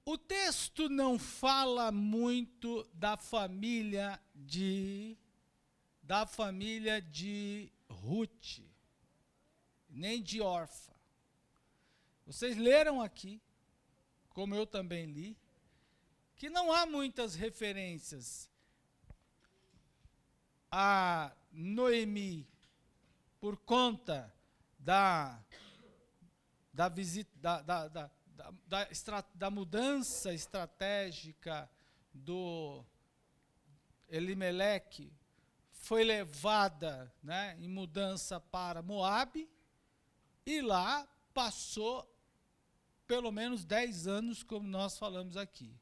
O texto não fala muito da família de Ruth, nem de Orfa. Vocês leram aqui, como eu também li, que não há muitas referências a Noemi por conta da mudança estratégica do Elimeleque, foi levada, né, em mudança para Moabe, e lá passou pelo menos 10 anos, como nós falamos aqui.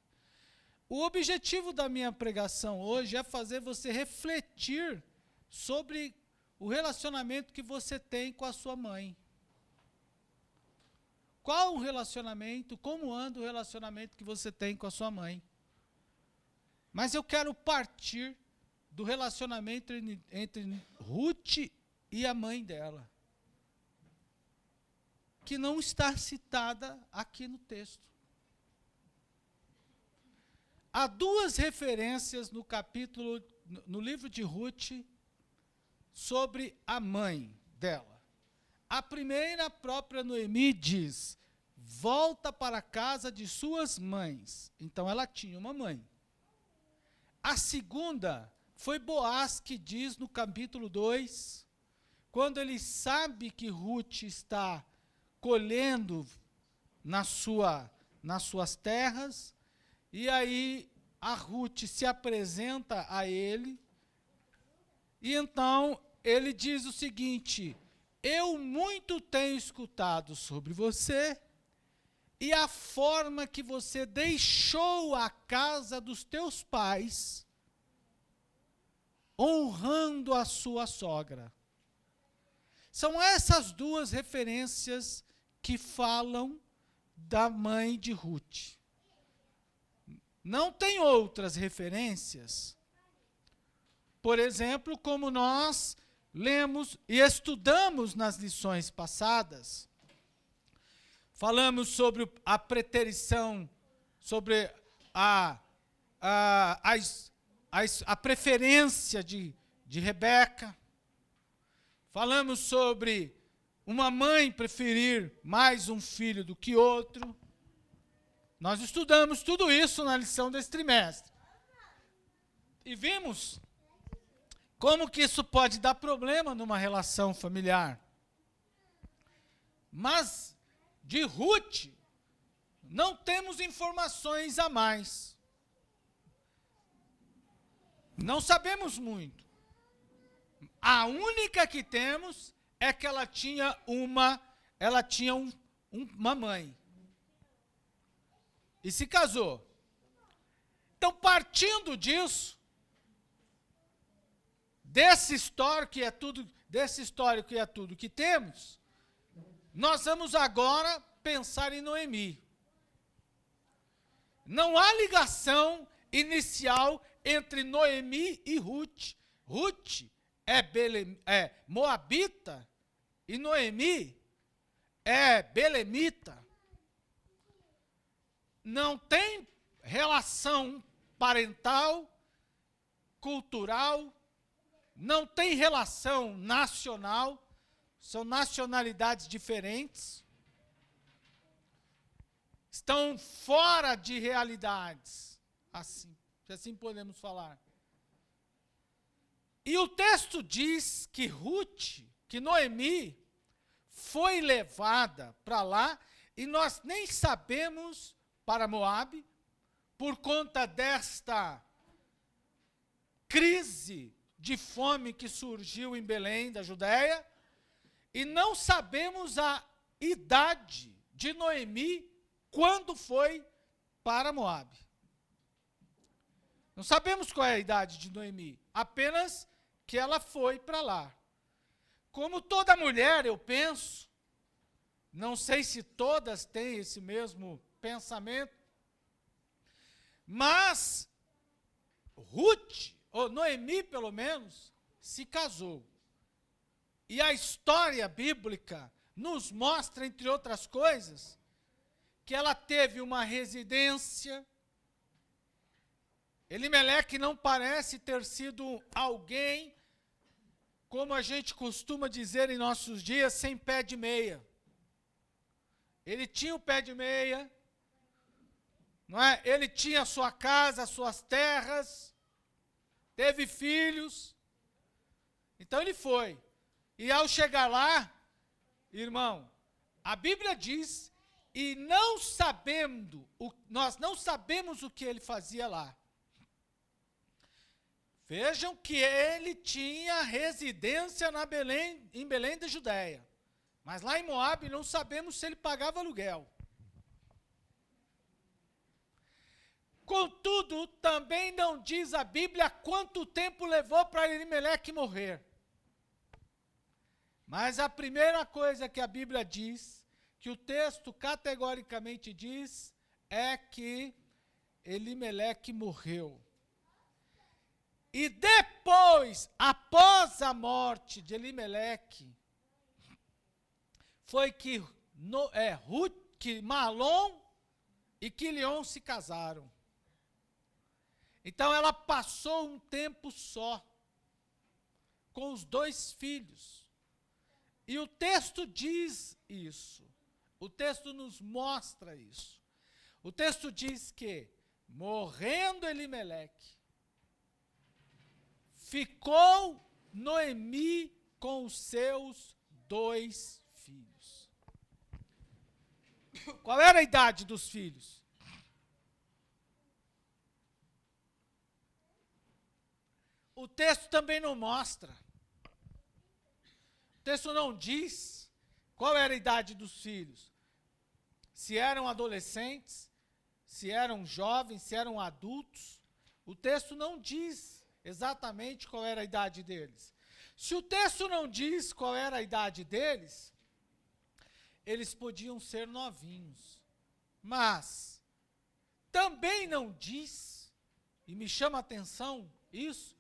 O objetivo da minha pregação hoje é fazer você refletir sobre o relacionamento que você tem com a sua mãe. Qual o relacionamento, como anda o relacionamento que você tem com a sua mãe? Mas eu quero partir do relacionamento entre Ruth e a mãe dela, que não está citada aqui no texto. Há duas referências no livro de Ruth, sobre a mãe dela. A primeira, a própria Noemi diz: volta para a casa de suas mães. Então ela tinha uma mãe. A segunda foi Boaz que diz no capítulo 2, quando ele sabe que Ruth está colhendo nas suas terras, e aí a Ruth se apresenta a ele, e então ele diz o seguinte: eu muito tenho escutado sobre você e a forma que você deixou a casa dos teus pais, honrando a sua sogra. São essas duas referências que falam da mãe de Ruth. Não tem outras referências. Por exemplo, como nós lemos e estudamos nas lições passadas, falamos sobre a preterição, sobre a preferência de Rebeca. Falamos sobre uma mãe preferir mais um filho do que outro. Nós estudamos tudo isso na lição desse trimestre. E vimos como que isso pode dar problema numa relação familiar. Mas de Ruth não temos informações a mais. Não sabemos muito. A única que temos é que ela tinha uma mãe. E se casou. Então, partindo disso, desse histórico que é tudo que temos, nós vamos agora pensar em Noemi. Não há ligação inicial entre Noemi e Ruth. Ruth é moabita e Noemi é belemita. Não tem relação parental, cultural, não tem relação nacional, são nacionalidades diferentes, estão fora de realidades, assim, se assim podemos falar. E o texto diz que Noemi foi levada para lá, e nós nem sabemos, para Moabe, por conta desta crise de fome que surgiu em Belém, da Judéia, e não sabemos a idade de Noemi quando foi para Moabe. Não sabemos qual é a idade de Noemi, apenas que ela foi para lá. Como toda mulher, eu penso, não sei se todas têm esse mesmo pensamento, mas Ruth, ou Noemi pelo menos, se casou. E a história bíblica nos mostra, entre outras coisas, que ela teve uma residência. Elimeleque não parece ter sido alguém, como a gente costuma dizer em nossos dias, sem pé de meia. Ele tinha o pé de meia, não é? Ele tinha a sua casa, as suas terras, teve filhos. Então ele foi. E ao chegar lá, irmão, a Bíblia diz, e nós não sabemos o que ele fazia lá. Vejam que ele tinha residência em Belém da Judéia. Mas lá em Moabe não sabemos se ele pagava aluguel. Contudo, também não diz a Bíblia quanto tempo levou para Elimeleque morrer. Mas a primeira coisa que a Bíblia diz, que o texto categoricamente diz, é que Elimeleque morreu. E depois, após a morte de Elimeleque, foi que Malom e Quilion se casaram. Então ela passou um tempo só, com os 2 filhos. E o texto diz isso. O texto nos mostra isso. O texto diz que, morrendo Elimeleque, ficou Noemi com os seus 2 filhos. Qual era a idade dos filhos? O texto também não mostra. O texto não diz qual era a idade dos filhos. Se eram adolescentes, se eram jovens, se eram adultos. O texto não diz exatamente qual era a idade deles. Se o texto não diz qual era a idade deles, eles podiam ser novinhos. Mas também não diz, e me chama a atenção isso,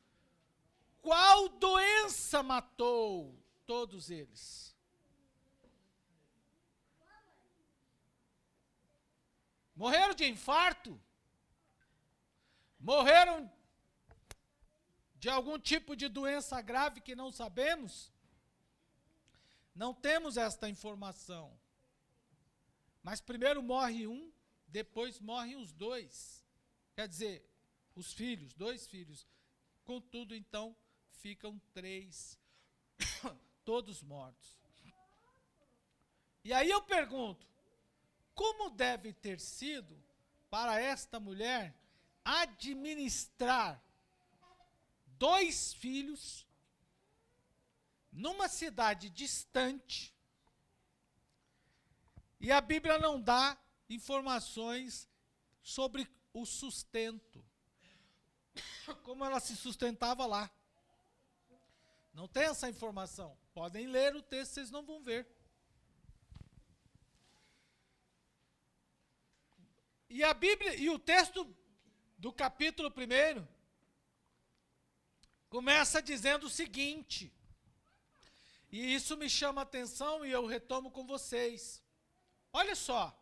qual doença matou todos eles. Morreram de infarto? Morreram de algum tipo de doença grave que não sabemos? Não temos esta informação. Mas primeiro morre um, depois morrem os 2. Quer dizer, os filhos, 2 filhos. Contudo, então, ficam 3, todos mortos. E aí eu pergunto, como deve ter sido para esta mulher administrar 2 filhos numa cidade distante, e a Bíblia não dá informações sobre o sustento, como ela se sustentava lá. Não tem essa informação. Podem ler o texto, vocês não vão ver. E a Bíblia, e o texto do capítulo 1 começa dizendo o seguinte, e isso me chama a atenção e eu retomo com vocês. Olha só,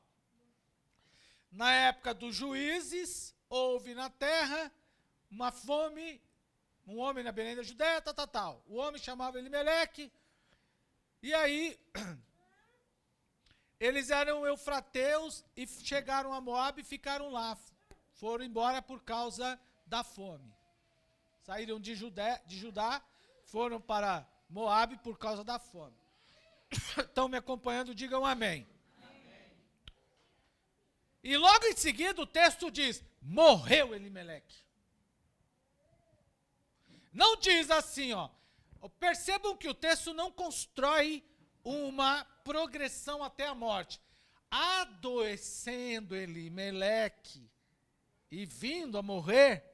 na época dos juízes, houve na terra uma fome, um homem na Belém da Judéia, tal. O homem chamava Elimeleque, e aí eles eram eufrateus e chegaram a Moabe e ficaram lá. Foram embora por causa da fome. Saíram de Judá, foram para Moabe por causa da fome. Estão me acompanhando? Digam amém. Amém. E logo em seguida o texto diz, morreu Elimeleque. Não diz assim, ó. Percebam que o texto não constrói uma progressão até a morte. Adoecendo Elimeleque e vindo a morrer,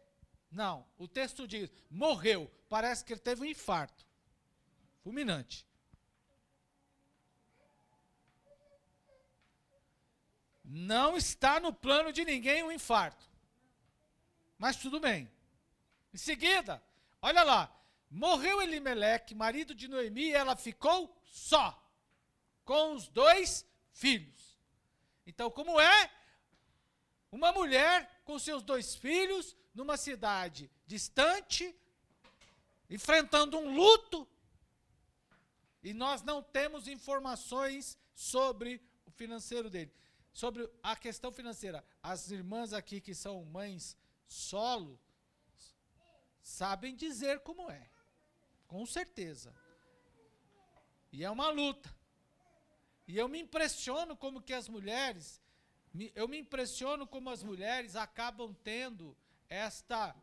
não. O texto diz, morreu. Parece que ele teve um infarto fulminante. Não está no plano de ninguém um infarto. Mas tudo bem. Em seguida, olha lá. Morreu Elimeleque, marido de Noemi, e ela ficou só, com os 2 filhos. Então, como é uma mulher com seus 2 filhos numa cidade distante, enfrentando um luto, e nós não temos informações sobre o financeiro dele, sobre a questão financeira. As irmãs aqui que são mães solo sabem dizer como é, com certeza. E é uma luta. E eu me impressiono como as mulheres acabam tendo esta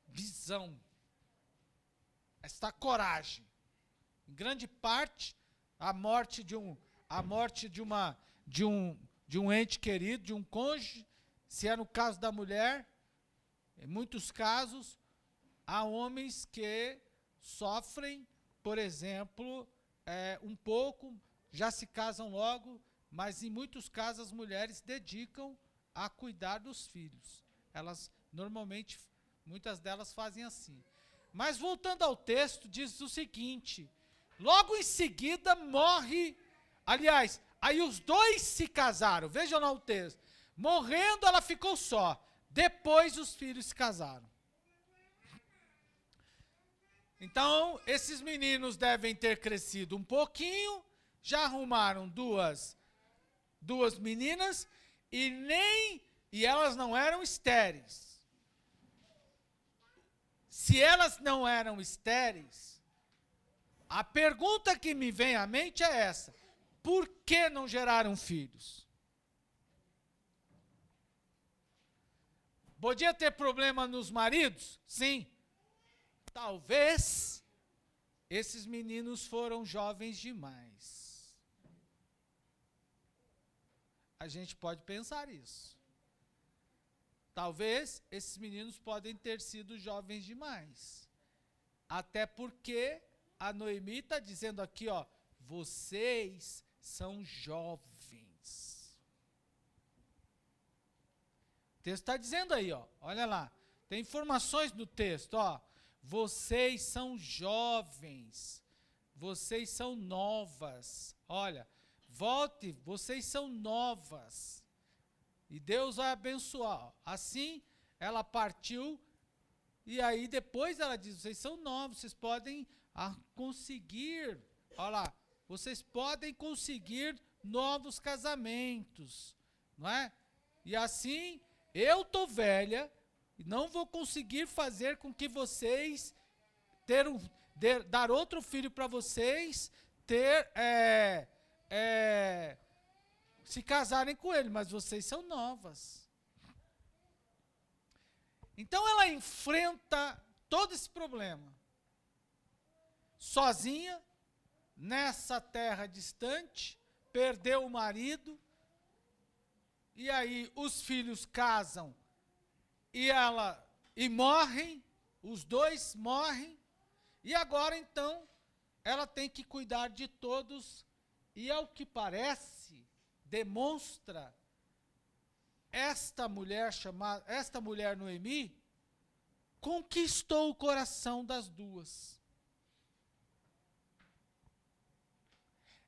visão, esta coragem. Em grande parte, a morte de um ente querido, de um cônjuge, se é no caso da mulher, em muitos casos, há homens que sofrem, por exemplo, um pouco, já se casam logo, mas em muitos casos as mulheres dedicam a cuidar dos filhos. Elas, normalmente, muitas delas fazem assim. Mas voltando ao texto, diz o seguinte: logo em seguida morre, aliás, aí os 2 se casaram, vejam lá o texto. Morrendo, ela ficou só. Depois os filhos se casaram. Então, esses meninos devem ter crescido um pouquinho, já arrumaram duas meninas, e elas não eram estéreis. Se elas não eram estéreis, a pergunta que me vem à mente é essa: por que não geraram filhos? Podia ter problema nos maridos? Sim. Talvez esses meninos foram jovens demais. A gente pode pensar isso. Talvez esses meninos podem ter sido jovens demais. Até porque a Noemi está dizendo aqui, ó, vocês são jovens. O texto está dizendo aí, ó, olha lá, tem informações no texto, ó. Vocês são jovens, vocês são novas. Olha, volte, vocês são novas. E Deus vai abençoar. Assim, ela partiu, e aí depois ela diz, vocês são novos, vocês podem conseguir, olha lá, vocês podem conseguir novos casamentos, não é? E assim, eu estou velha, e não vou conseguir fazer com que vocês, dar outro filho para vocês, se casarem com ele, mas vocês são novas. Então ela enfrenta todo esse problema, sozinha, nessa terra distante, perdeu o marido, e aí os filhos casam, e morrem, os 2 morrem, e agora então ela tem que cuidar de todos, e ao que parece, demonstra esta mulher Noemi conquistou o coração das 2.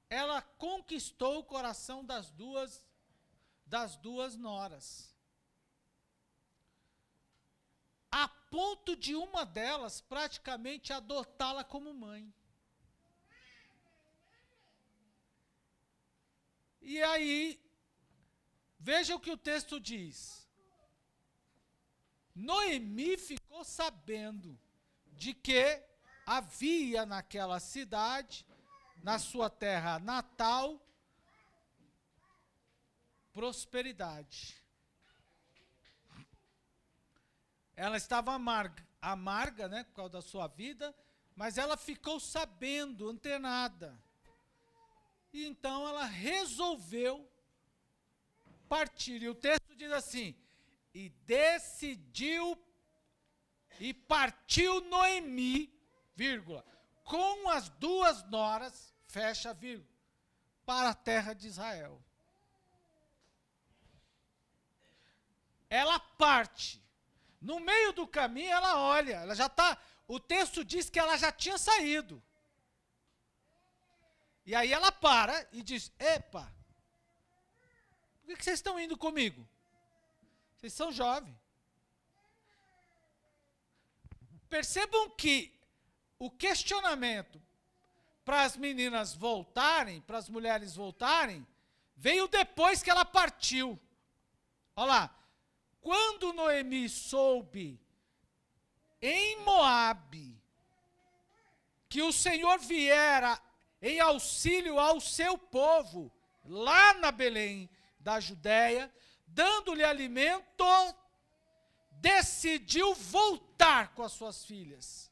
Ela conquistou o coração das duas noras. A ponto de uma delas praticamente adotá-la como mãe. E aí, veja o que o texto diz. Noemi ficou sabendo de que havia naquela cidade, na sua terra natal, prosperidade. Ela estava amarga, né, por causa da sua vida, mas ela ficou sabendo, antenada. E então ela resolveu partir. E o texto diz assim, e decidiu, e partiu Noemi, vírgula, com as 2 noras, fecha vírgula, para a terra de Israel. Ela parte. No meio do caminho, ela olha, ela já está, o texto diz que ela já tinha saído. E aí ela para e diz, epa, Por que vocês estão indo comigo? Vocês são jovens. Percebam que o questionamento para as meninas voltarem, para as mulheres voltarem, veio depois que ela partiu. Olha lá. Quando Noemi soube em Moabe que o Senhor viera em auxílio ao seu povo, lá na Belém da Judéia, dando-lhe alimento, decidiu voltar com as suas filhas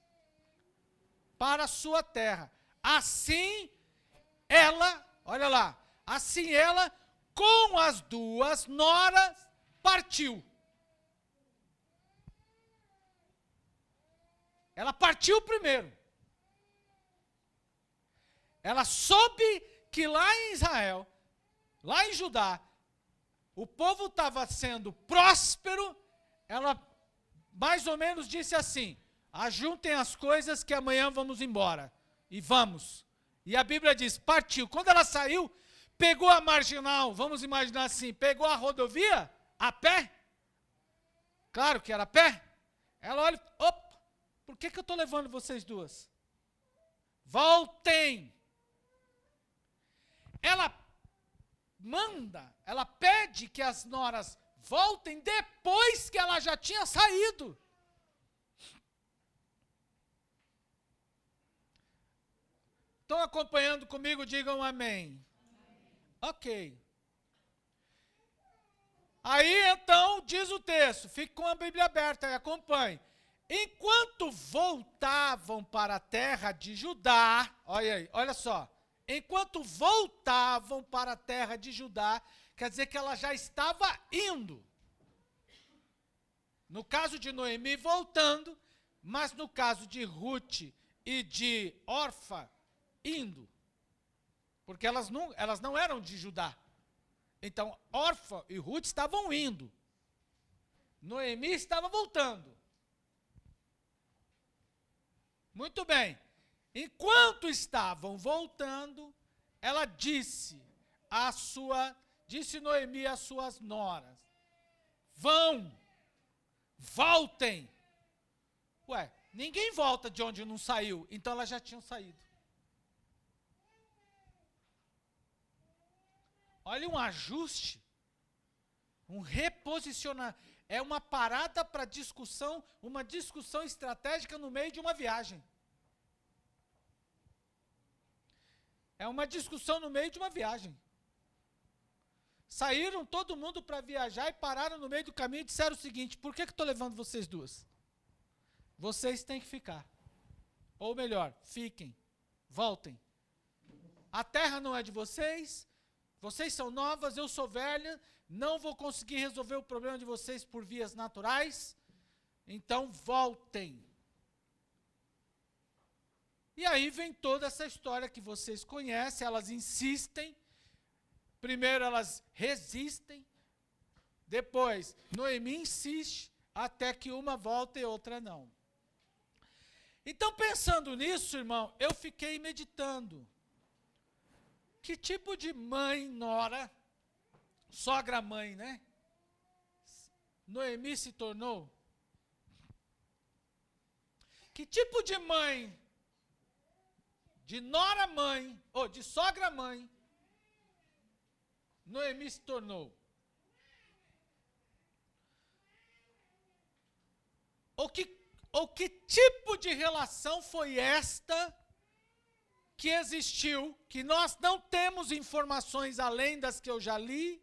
para a sua terra. Assim ela, olha lá, assim ela, com as duas noras, partiu. Ela partiu primeiro. Ela soube que lá em Israel, lá em Judá, o povo estava sendo próspero. Ela mais ou menos disse assim: ajuntem as coisas que amanhã vamos embora. E vamos. E a Bíblia diz, partiu. Quando ela saiu, pegou a marginal, vamos imaginar assim, pegou a rodovia, a pé. Claro que era a pé. Ela olha, opa, por que eu estou levando vocês duas? Voltem. Ela manda, ela pede que as noras voltem depois que ela já tinha saído. Estão acompanhando comigo? Digam amém. Ok. Aí então diz o texto, fique com a Bíblia aberta e acompanhe. Enquanto voltavam para a terra de Judá, olha aí, olha só. Enquanto voltavam para a terra de Judá, quer dizer que ela já estava indo. No caso de Noemi, voltando, mas no caso de Ruth e de Orfa, indo. Porque elas não eram de Judá. Então, Orfa e Ruth estavam indo. Noemi estava voltando. Muito bem. Enquanto estavam voltando, ela disse Noemi às suas noras: voltem. Ué, ninguém volta de onde não saiu, então elas já tinham saído. Olha um ajuste, um reposicionamento. É uma parada para discussão, uma discussão estratégica no meio de uma viagem. É uma discussão no meio de uma viagem. Saíram todo mundo para viajar e pararam no meio do caminho e disseram o seguinte: por que estou levando vocês duas? Vocês têm que ficar. Ou melhor, fiquem, voltem. A terra não é de vocês, vocês são novas, eu sou velha, não vou conseguir resolver o problema de vocês por vias naturais, então voltem. E aí vem toda essa história que vocês conhecem, elas insistem, primeiro elas resistem, depois Noemi insiste, até que uma volta e outra não. Então, pensando nisso, irmão, eu fiquei meditando. Que tipo de mãe, nora, sogra-mãe, né? Noemi se tornou? Que tipo de mãe, de nora-mãe, ou de sogra-mãe, Noemi se tornou? Ou que tipo de relação foi esta que existiu, que nós não temos informações além das que eu já li,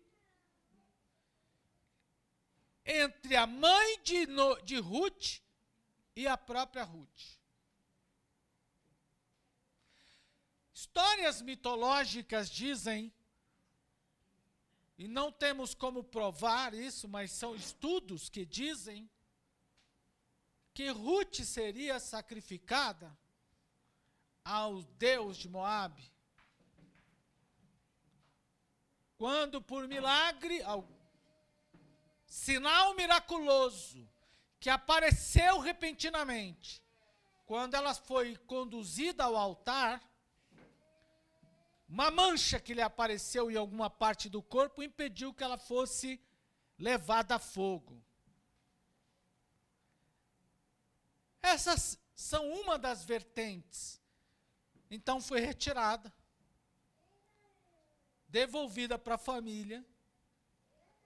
entre a mãe de Ruth e a própria Ruth? Histórias mitológicas dizem, e não temos como provar isso, mas são estudos que dizem, que Ruth seria sacrificada ao deus de Moabe, quando por milagre, sinal miraculoso, que apareceu repentinamente, quando ela foi conduzida ao altar, uma mancha que lhe apareceu em alguma parte do corpo impediu que ela fosse levada a fogo. Essas são uma das vertentes. Então foi retirada, devolvida para a família.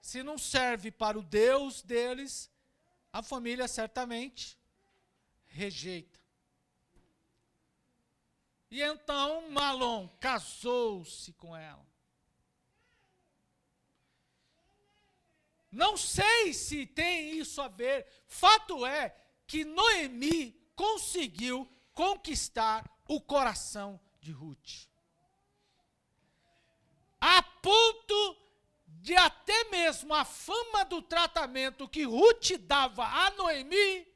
Se não serve para o Deus deles, a família certamente rejeita. E então Malom casou-se com ela. Não sei se tem isso a ver. Fato é que Noemi conseguiu conquistar o coração de Ruth. A ponto de até mesmo a fama do tratamento que Ruth dava a Noemi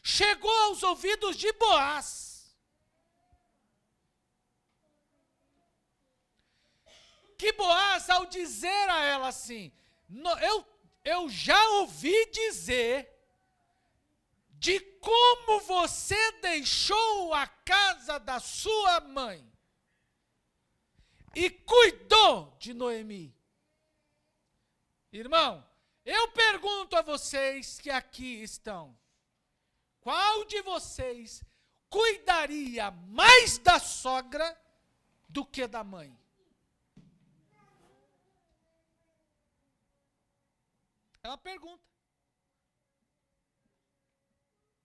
chegou aos ouvidos de Boaz. Que Boaz, ao dizer a ela assim, eu já ouvi dizer de como você deixou a casa da sua mãe e cuidou de Noemi. Irmão, eu pergunto a vocês que aqui estão, qual de vocês cuidaria mais da sogra do que da mãe? É uma pergunta.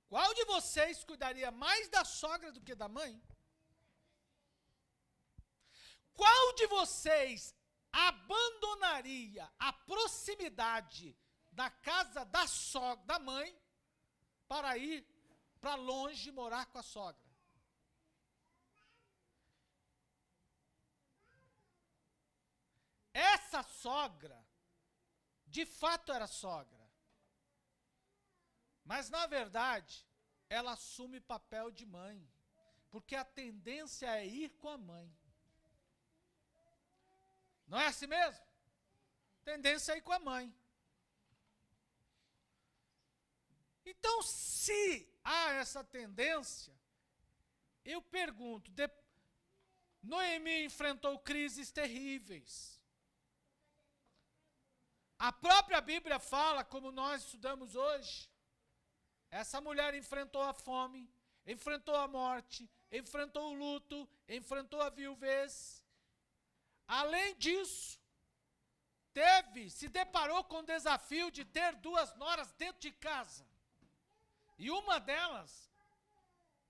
Qual de vocês cuidaria mais da sogra do que da mãe? Qual de vocês abandonaria a proximidade da casa da mãe para ir para longe morar com a sogra? Essa sogra, de fato era sogra. Mas, na verdade, ela assume papel de mãe, porque a tendência é ir com a mãe. Não é assim mesmo? Tendência é ir com a mãe. Então, se há essa tendência, eu pergunto, Noemi enfrentou crises terríveis. A própria Bíblia fala, como nós estudamos hoje, essa mulher enfrentou a fome, enfrentou a morte, enfrentou o luto, enfrentou a viuvez. Além disso, se deparou com o desafio de ter 2 noras dentro de casa. E uma delas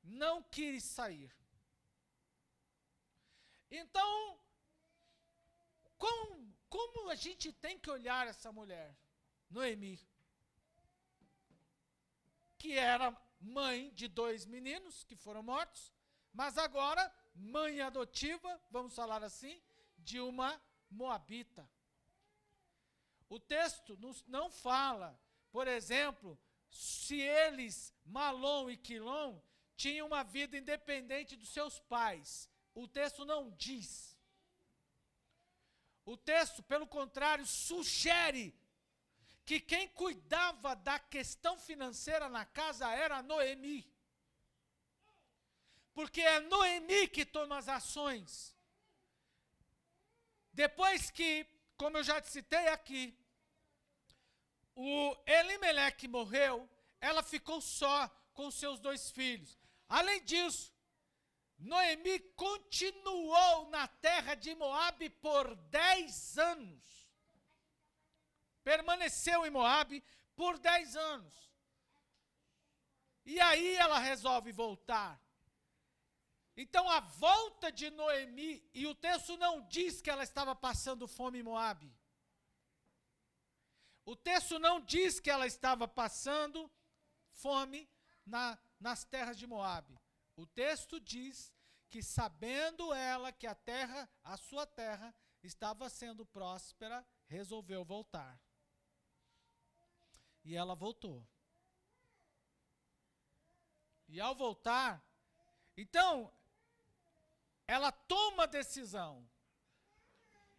não quis sair. Então, como a gente tem que olhar essa mulher, Noemi, que era mãe de 2 meninos que foram mortos, mas agora mãe adotiva, vamos falar assim, de uma moabita. O texto não fala, por exemplo, se eles, Malom e Quilom, tinham uma vida independente dos seus pais. O texto não diz. O texto, pelo contrário, sugere que quem cuidava da questão financeira na casa era Noemi. Porque é Noemi que toma as ações. Depois que, como eu já te citei aqui, o Elimeleque morreu, ela ficou só com seus 2 filhos. Além disso, Noemi continuou na terra de Moabe por 10 anos. Permaneceu em Moabe por 10 anos. E aí ela resolve voltar. Então a volta de Noemi, e o texto não diz que ela estava passando fome em Moabe. O texto não diz que ela estava passando fome nas terras de Moabe. O texto diz que, sabendo ela que a sua terra estava sendo próspera, resolveu voltar. E ela voltou. E ao voltar, então, ela toma decisão.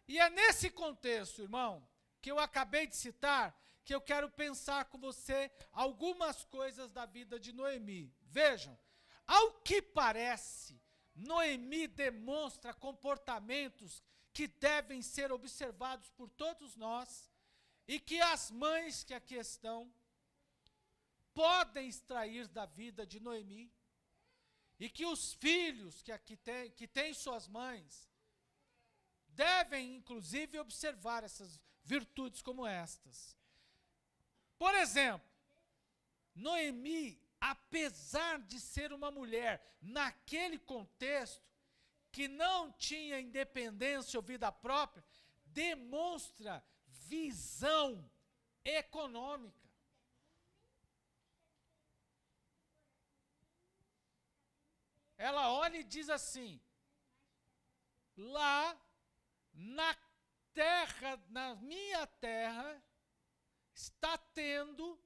E é nesse contexto, irmão, que eu acabei de citar, que eu quero pensar com você algumas coisas da vida de Noemi. Vejam, ao que parece, Noemi demonstra comportamentos que devem ser observados por todos nós e que as mães que aqui estão podem extrair da vida de Noemi e que os filhos que aqui têm suas mães devem, inclusive, observar essas virtudes como estas. Por exemplo, Noemi, apesar de ser uma mulher naquele contexto, que não tinha independência ou vida própria, demonstra visão econômica. Ela olha e diz assim: lá na terra, na minha terra, está tendo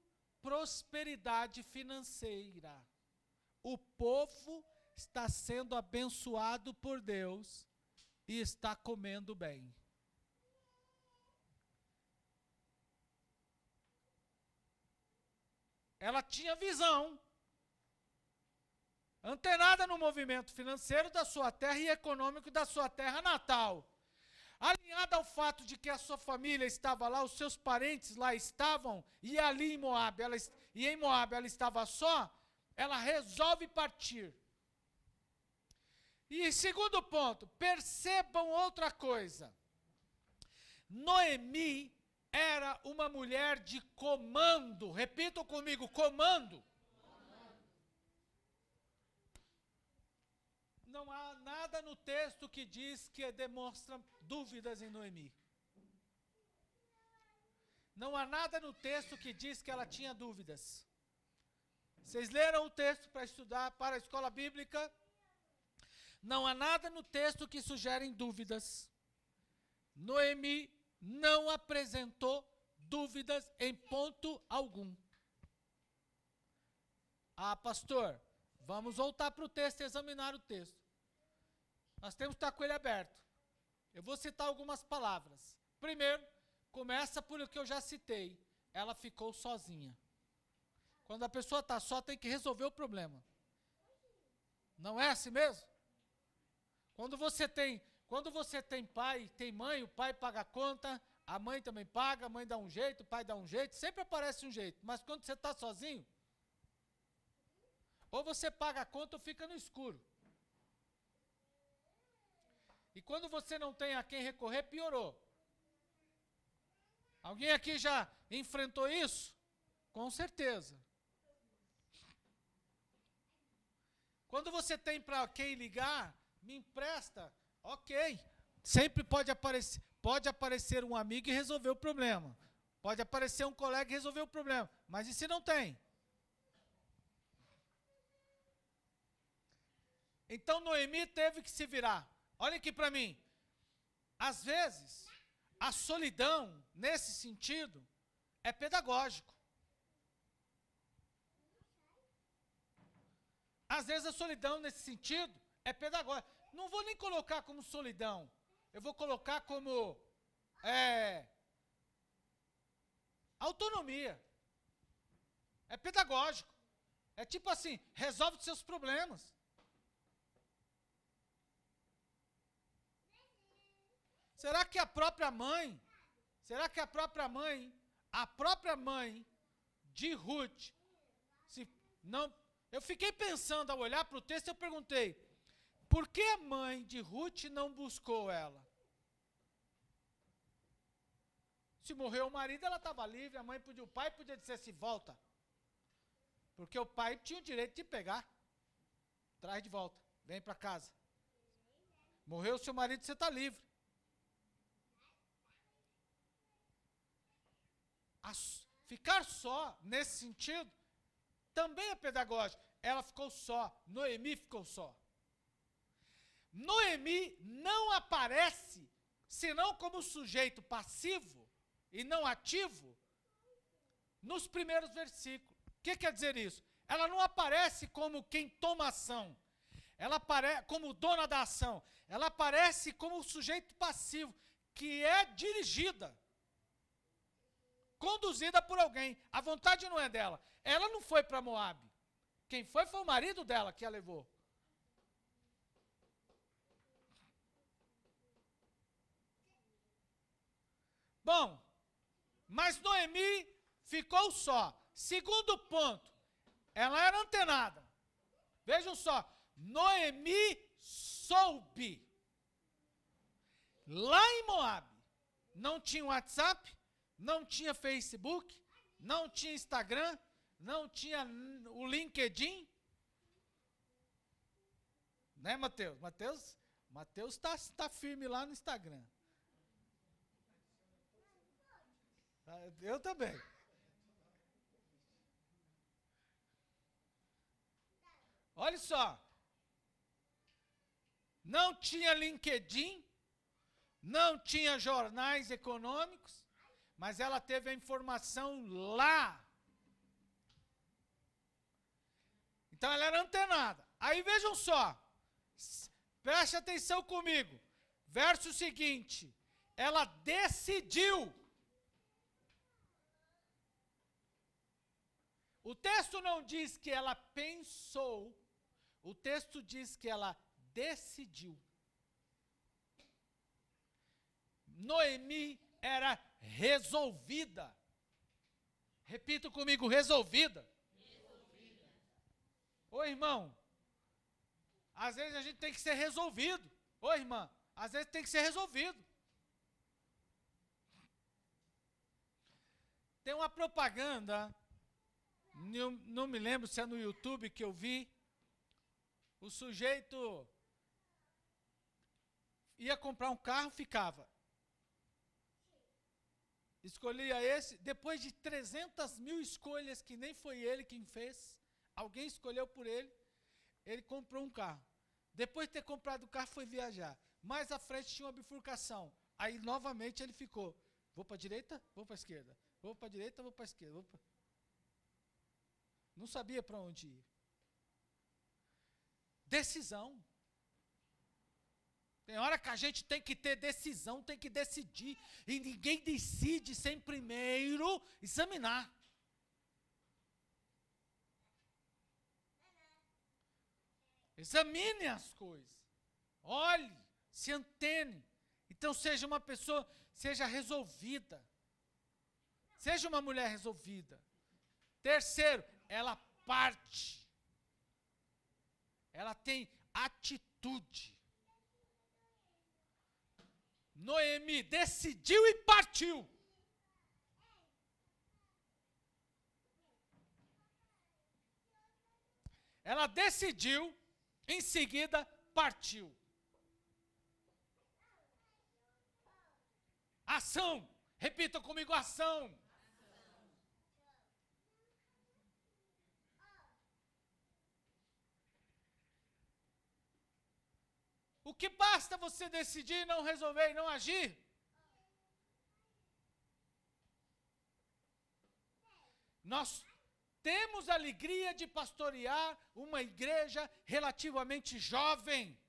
prosperidade financeira. O povo está sendo abençoado por Deus e está comendo bem. Ela tinha visão, antenada no movimento financeiro da sua terra e econômico da sua terra natal. Alinhada ao fato de que a sua família estava lá, os seus parentes lá estavam, e ali em Moabe, ela estava só, ela resolve partir. E segundo ponto, percebam outra coisa. Noemi era uma mulher de comando. Repitam comigo, comando. Não há nada no texto que diz que demonstra dúvidas em Noemi. Não há nada no texto que diz que ela tinha dúvidas. Vocês leram o texto para estudar para a escola bíblica? Não há nada no texto que sugere dúvidas. Noemi não apresentou dúvidas em ponto algum. Ah, pastor, vamos voltar para o texto e examinar o texto. Nós temos que estar com ele aberto. Eu vou citar algumas palavras. Primeiro, começa por o que eu já citei. Ela ficou sozinha. Quando a pessoa está só, tem que resolver o problema. Não é assim mesmo? Quando você tem pai, tem mãe, o pai paga a conta, a mãe também paga, a mãe dá um jeito, o pai dá um jeito, sempre aparece um jeito. Mas quando você está sozinho, ou você paga a conta ou fica no escuro. E quando você não tem a quem recorrer, piorou. Alguém aqui já enfrentou isso? Com certeza. Quando você tem para quem ligar, me empresta, ok. Sempre pode aparecer um amigo e resolver o problema. Pode aparecer um colega e resolver o problema. Mas e se não tem? Então Noemi teve que se virar. Olha aqui para mim. Às vezes, a solidão, nesse sentido, é pedagógico. Às vezes a solidão, nesse sentido, é pedagógica. Não vou nem colocar como solidão. Eu vou colocar como autonomia. É pedagógico. É tipo assim, resolve os seus problemas. Será que a própria mãe de Ruth, eu fiquei pensando ao olhar para o texto, eu perguntei, por que a mãe de Ruth não buscou ela? Se morreu o marido, ela estava livre, o pai podia dizer assim, volta. Porque o pai tinha o direito de pegar, traz de volta, vem para casa. Morreu o seu marido, você está livre. Ficar só, nesse sentido, também é pedagógico. Ela ficou só, Noemi ficou só. Noemi não aparece, senão como sujeito passivo e não ativo, nos primeiros versículos. O que quer dizer isso? Ela não aparece como quem toma ação. Ela aparece como dona da ação. Ela aparece como sujeito passivo, que é dirigida. Conduzida por alguém. A vontade não é dela. Ela não foi para Moabe. Quem foi o marido dela que a levou. Bom, mas Noemi ficou só. Segundo ponto, ela era antenada. Vejam só, Noemi soube. Lá em Moabe, não tinha WhatsApp, não tinha Facebook, não tinha Instagram, não tinha o LinkedIn. Né, Mateus? Mateus tá firme lá no Instagram. Eu também. Olha só. Não tinha LinkedIn, não tinha jornais econômicos, mas ela teve a informação lá. Então ela era antenada. Aí vejam só. Preste atenção comigo. Verso seguinte. Ela decidiu. O texto não diz que ela pensou. O texto diz que ela decidiu. Noemi era resolvida. Repita comigo, resolvida. Ô irmão, às vezes a gente tem que ser resolvido. Ô irmã, às vezes tem que ser resolvido. Tem uma propaganda, não me lembro se é no YouTube que eu vi, o sujeito ia comprar um carro, ficava. Escolhia esse, depois de 300 mil escolhas, que nem foi ele quem fez, alguém escolheu por ele, ele comprou um carro. Depois de ter comprado o carro, foi viajar. Mais à frente tinha uma bifurcação. Aí, novamente, ele ficou. Vou para a direita, vou para a esquerda. Vou para a direita, vou para a esquerda. Não sabia para onde ir. Decisão. Tem hora que a gente tem que ter decisão, tem que decidir. E ninguém decide sem primeiro examinar. Examine as coisas. Olhe, se antene. Então seja uma pessoa, seja resolvida. Seja uma mulher resolvida. Terceiro, ela parte. Ela tem atitude. Noemi decidiu e partiu. Ela decidiu, em seguida partiu. Ação. Repita comigo, ação. O que basta você decidir, não resolver e não agir? Nós temos a alegria de pastorear uma igreja relativamente jovem.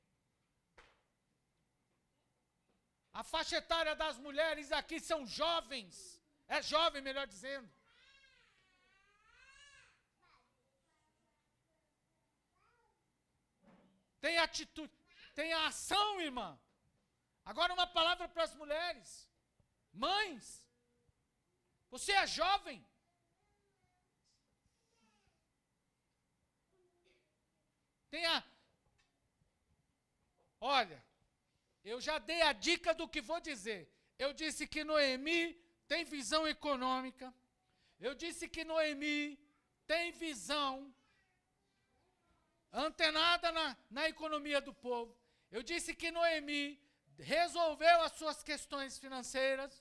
A faixa etária das mulheres aqui são jovens. É jovem, melhor dizendo. Tem atitude. Tem a ação, irmã. Agora uma palavra para as mulheres. Mães, você é jovem. Olha, eu já dei a dica do que vou dizer. Eu disse que Noemi tem visão econômica. Eu disse que Noemi tem visão antenada na economia do povo. Eu disse que Noemi resolveu as suas questões financeiras.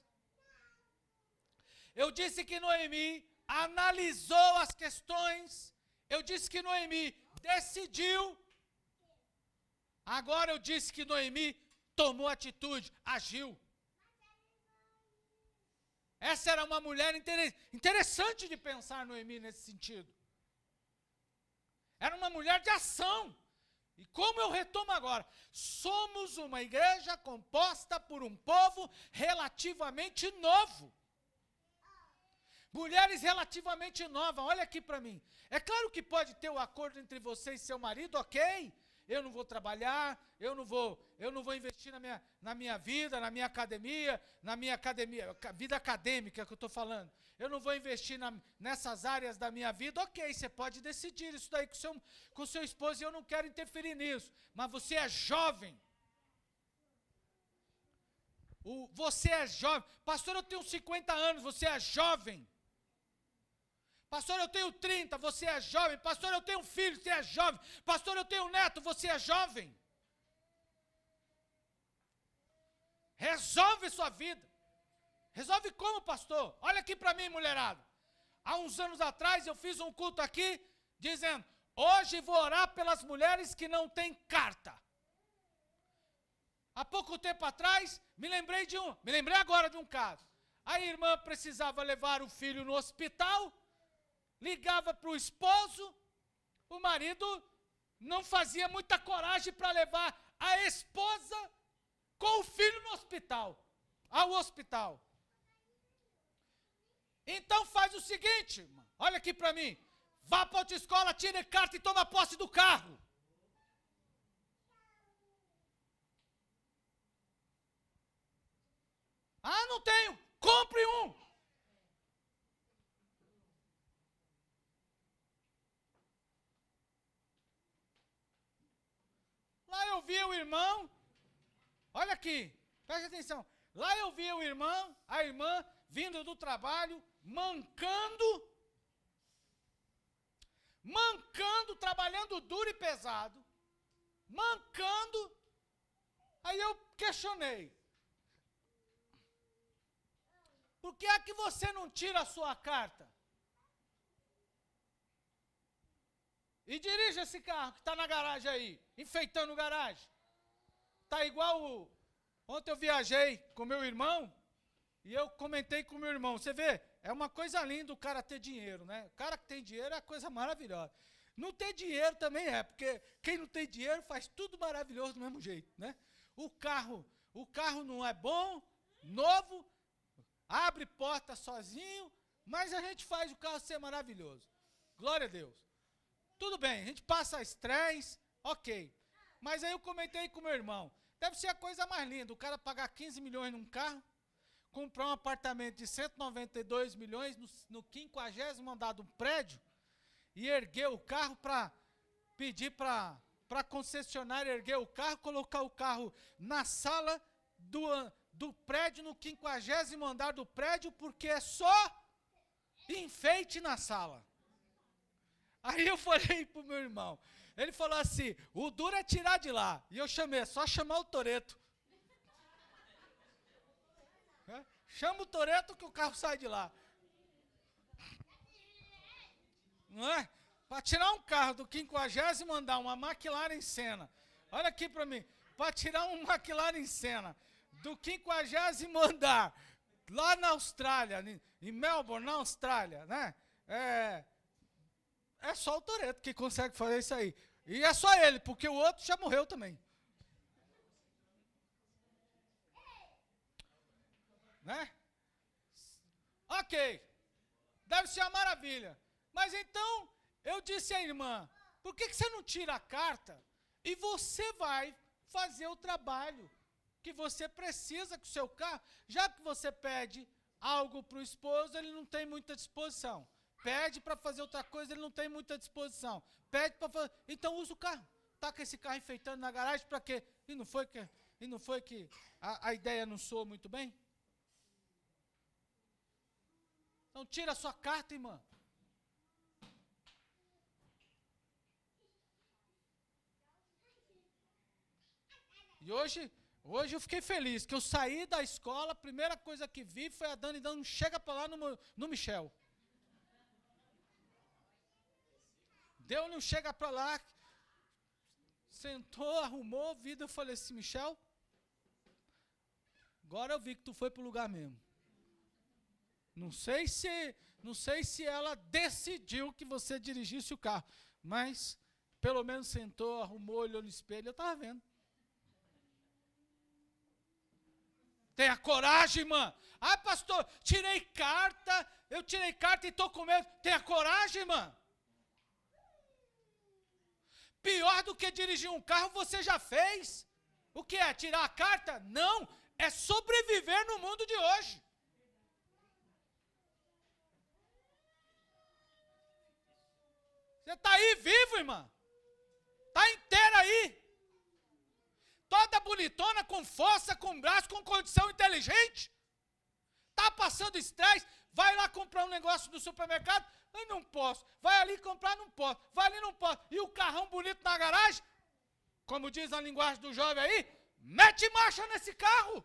Eu disse que Noemi analisou as questões. Eu disse que Noemi decidiu. Agora eu disse que Noemi tomou atitude, agiu. Essa era uma mulher interessante de pensar Noemi nesse sentido. Era uma mulher de ação. E como eu retomo agora, somos uma igreja composta por um povo relativamente novo. Mulheres relativamente novas, olha aqui para mim. É claro que pode ter o acordo entre você e seu marido, ok? eu não vou trabalhar, eu não vou investir na minha vida, na minha academia, vida acadêmica que eu estou falando. Eu não vou investir nessas áreas da minha vida. Ok, você pode decidir isso daí com seu esposo e eu não quero interferir nisso. Mas você é jovem. Você é jovem. Pastor, eu tenho 50 anos, você é jovem. Pastor, eu tenho 30, você é jovem. Pastor, eu tenho um filho, você é jovem. Pastor, eu tenho um neto, você é jovem. Resolve sua vida. Resolve como, pastor? Olha aqui para mim, mulherada. Há uns anos atrás eu fiz um culto aqui, dizendo, hoje vou orar pelas mulheres que não têm carta. Há pouco tempo atrás, me lembrei agora de um caso. A irmã precisava levar o filho no hospital, ligava para o esposo, o marido não fazia muita coragem para levar a esposa com o filho no hospital, ao hospital. Então faz o seguinte, irmã, olha aqui para mim, vá para a autoescola, tira carta e toma posse do carro. Ah, não tenho, compre um. Lá eu vi o irmão, olha aqui, preste atenção. Lá eu vi o irmão, a irmã, vindo do trabalho, mancando, trabalhando duro e pesado, mancando. Aí eu questionei, por que é que você não tira a sua carta? E dirige esse carro que está na garagem aí, enfeitando a garagem. Está igual ontem eu viajei com meu irmão, e eu comentei com meu irmão, você vê, é uma coisa linda o cara ter dinheiro, né? O cara que tem dinheiro é coisa maravilhosa. Não ter dinheiro também é, porque quem não tem dinheiro faz tudo maravilhoso do mesmo jeito, né? O carro não é bom, novo, abre porta sozinho, mas a gente faz o carro ser maravilhoso. Glória a Deus. Tudo bem, a gente passa estresse, ok. Mas aí eu comentei com meu irmão, deve ser a coisa mais linda, o cara pagar 15 milhões num carro, comprar um apartamento de 192 milhões no 50º andar do prédio e erguer o carro para pedir para a concessionária erguer o carro, colocar o carro na sala do prédio, no 50º andar do prédio, porque é só enfeite na sala. Aí eu falei pro meu irmão, ele falou assim, o duro é tirar de lá. E eu chamei, é só chamar o Toretto. Chama o Toretto que o carro sai de lá. Não é? Para tirar um carro do 50º andar, uma McLaren Senna. Olha aqui para mim. Para tirar um McLaren Senna do 50º andar, lá na Austrália, em Melbourne, na Austrália, né? É só o Toretto que consegue fazer isso aí. E é só ele, porque o outro já morreu também. Né? Ok. Deve ser uma maravilha. Mas então, eu disse à irmã, por que você não tira a carta e você vai fazer o trabalho que você precisa com o seu carro? Já que você pede algo para o esposo, ele não tem muita disposição. Pede para fazer outra coisa, ele não tem muita disposição. Pede para fazer, então usa o carro. Taca esse carro enfeitando na garagem para quê? E não foi que a ideia não soou muito bem? Então tira a sua carta, irmã. E hoje eu fiquei feliz, que eu saí da escola, a primeira coisa que vi foi a Dani dando um chega para lá no Michel. Deu-lhe um chega para lá, sentou, arrumou a vida, eu falei assim, Michel, agora eu vi que tu foi para o lugar mesmo. Não sei se ela decidiu que você dirigisse o carro, mas pelo menos sentou, arrumou, olhou no espelho, eu estava vendo. Tenha coragem, irmã. Ah, pastor, eu tirei carta e estou com medo. Tenha coragem, irmã. Pior do que dirigir um carro, você já fez. O que é? Tirar a carta? Não, é sobreviver no mundo de hoje. Você está aí vivo, irmã. Está inteira aí. Toda bonitona, com força, com braço, com condição inteligente. Está passando estresse, vai lá comprar um negócio do supermercado, eu não posso. Vai ali comprar, não posso. Vai ali, não posso. E o carrão bonito na garagem, como diz a linguagem do jovem aí, mete marcha nesse carro.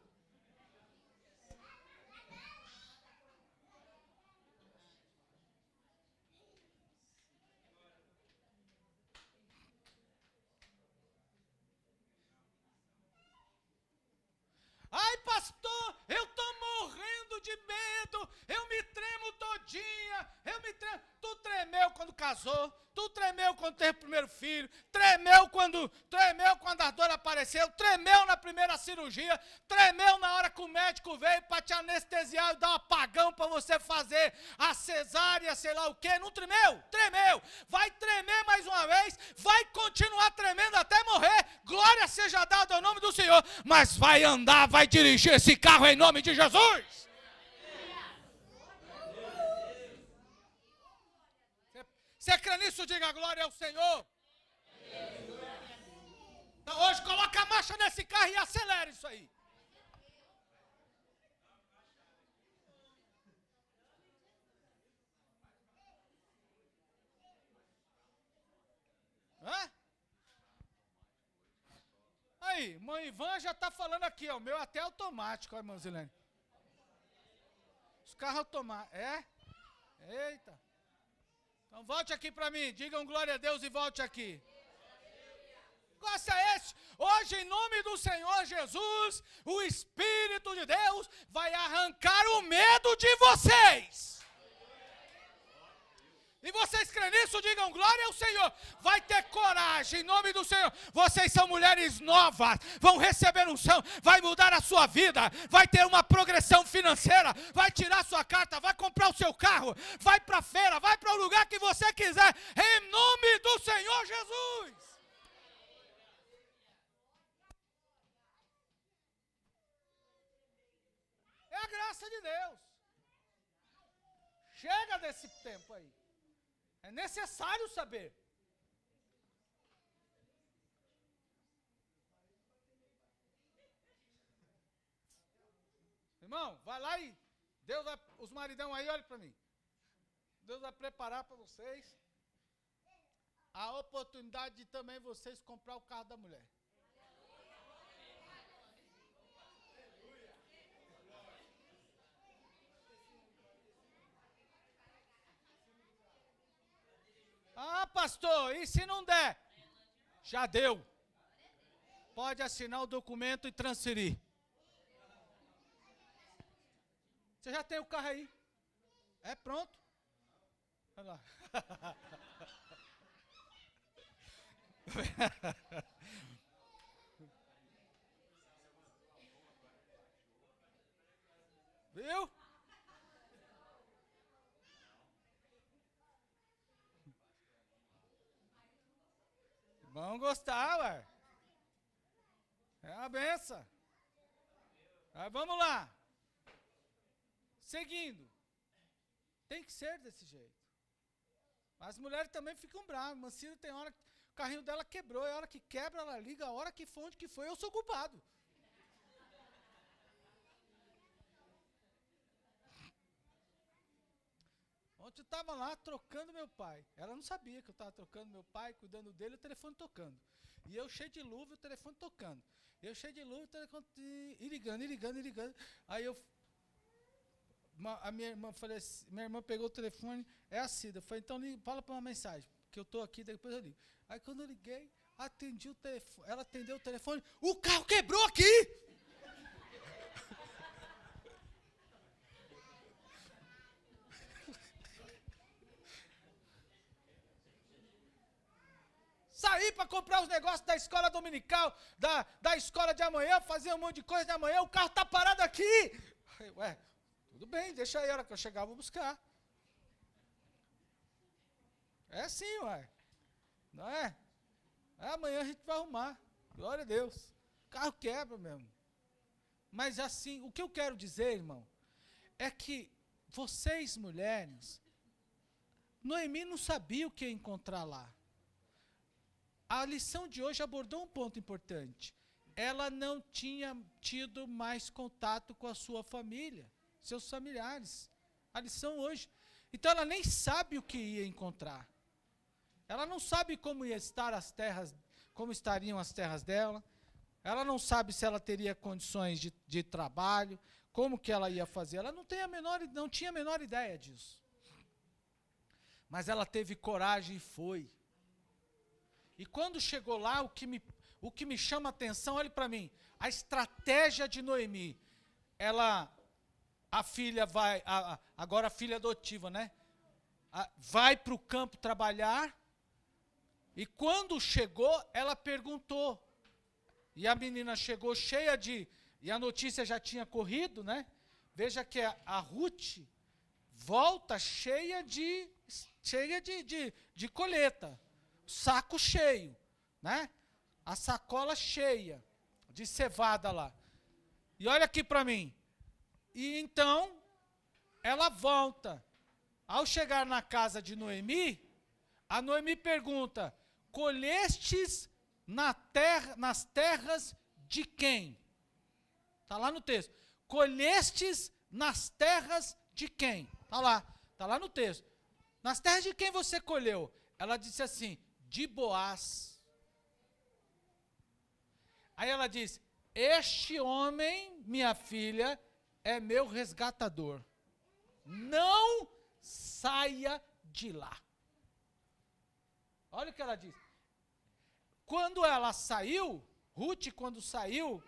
Ai, pastor, eu estou morrendo de medo, eu me tremo todinha, eu me tremo. Tu tremeu quando casou, tu tremeu quando teve o primeiro filho, tremeu quando a dor apareceu, tremeu na primeira cirurgia, tremeu na hora que o médico veio para te anestesiar e dar um apagão para você fazer a cesárea, sei lá o quê, não tremeu? Tremeu, vai tremer mais uma vez, vai continuar tremendo até morrer, glória seja dada ao nome do Senhor, mas vai andar, vai dirigir esse carro em nome de Jesus. Você crê nisso? Diga glória ao Senhor. Então, hoje coloca a marcha nesse carro e acelera isso aí. Hã? Aí, mãe Ivan já está falando aqui, ó, o meu até automático, ó, irmã Zilene. Os carros automáticos, é? Eita. Então volte aqui para mim, digam glória a Deus e volte aqui. Negócio é esse? Hoje, em nome do Senhor Jesus, o Espírito de Deus vai arrancar o medo de vocês. E vocês creem nisso? Digam glória ao Senhor. Vai ter coragem, em nome do Senhor. Vocês são mulheres novas, vão receber unção, vai mudar a sua vida, vai ter uma progressão financeira, vai tirar sua carta, vai comprar o seu carro, vai para a feira, vai para o lugar que você quiser, em nome do Senhor Jesus. É a graça de Deus. Chega desse tempo aí. É necessário saber. Irmão, vai lá e Deus vai, os maridão aí, olha para mim. Deus vai preparar para vocês a oportunidade de também vocês comprar o carro da mulher. Ah, pastor, e se não der? Já deu. Pode assinar o documento e transferir. Você já tem o carro aí. É pronto. Olha lá. Viu? Vão gostar, ué. É uma benção. Aí vamos lá. Seguindo. Tem que ser desse jeito. As mulheres também ficam bravas. Mancira tem hora que o carrinho dela quebrou. É a hora que quebra, ela liga. A hora que foi, onde que foi, eu sou culpado. Ontem eu estava lá trocando meu pai. Ela não sabia que eu estava trocando meu pai, cuidando dele, o telefone tocando. E eu cheio de luva, o telefone tocando. Eu cheio de luva, o telefone e ligando. Aí a minha irmã, falei assim, minha irmã pegou o telefone, é a Cida. Eu falei, então fala para uma mensagem, que eu estou aqui, depois eu ligo. Aí quando eu liguei, atendi o telefone, ela atendeu o telefone, o carro quebrou aqui! Saí para comprar os negócios da escola dominical, da escola de amanhã, fazer um monte de coisa de amanhã, o carro está parado aqui. Ué, tudo bem, deixa aí, a hora que eu chegar eu vou buscar. É assim, ué. Não é? Amanhã a gente vai arrumar. Glória a Deus. O carro quebra mesmo. Mas assim, o que eu quero dizer, irmão, é que vocês, mulheres, Noemi não sabia o que ia encontrar lá. A lição de hoje abordou um ponto importante. Ela não tinha tido mais contato com a sua família, seus familiares. A lição hoje. Então ela nem sabe o que ia encontrar. Ela não sabe como ia estar as terras, como estariam as terras dela. Ela não sabe se ela teria condições de trabalho, como que ela ia fazer. Ela não tinha a menor ideia disso. Mas ela teve coragem e foi. E quando chegou lá, o que me chama a atenção, olhe para mim, a estratégia de Noemi. A filha vai, agora a filha adotiva, né? Vai para o campo trabalhar, e quando chegou, ela perguntou. E a menina chegou cheia e a notícia já tinha corrido, né? Veja que a Ruth volta cheia de colheita, saco cheio, né? A sacola cheia de cevada lá. E olha aqui para mim. E então, ela volta. Ao chegar na casa de Noemi, a Noemi pergunta: colhestes nas terras de quem? Está lá no texto. Colhestes nas terras de quem? Está lá no texto. Nas terras de quem você colheu? Ela disse assim: de Boaz. Aí ela diz: este homem, minha filha, é meu resgatador. Não saia de lá. Olha o que ela diz. Quando ela saiu, Ruth, quando saiu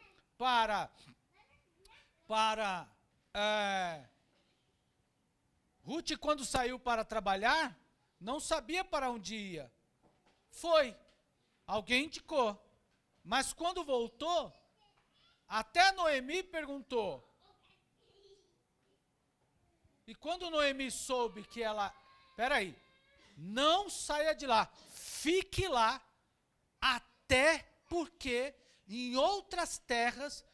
Ruth, quando saiu para trabalhar, não sabia para onde ia. Foi. Alguém indicou. Mas quando voltou, até Noemi perguntou. E quando Noemi soube que ela... Peraí, não saia de lá. Fique lá, até porque em outras terras,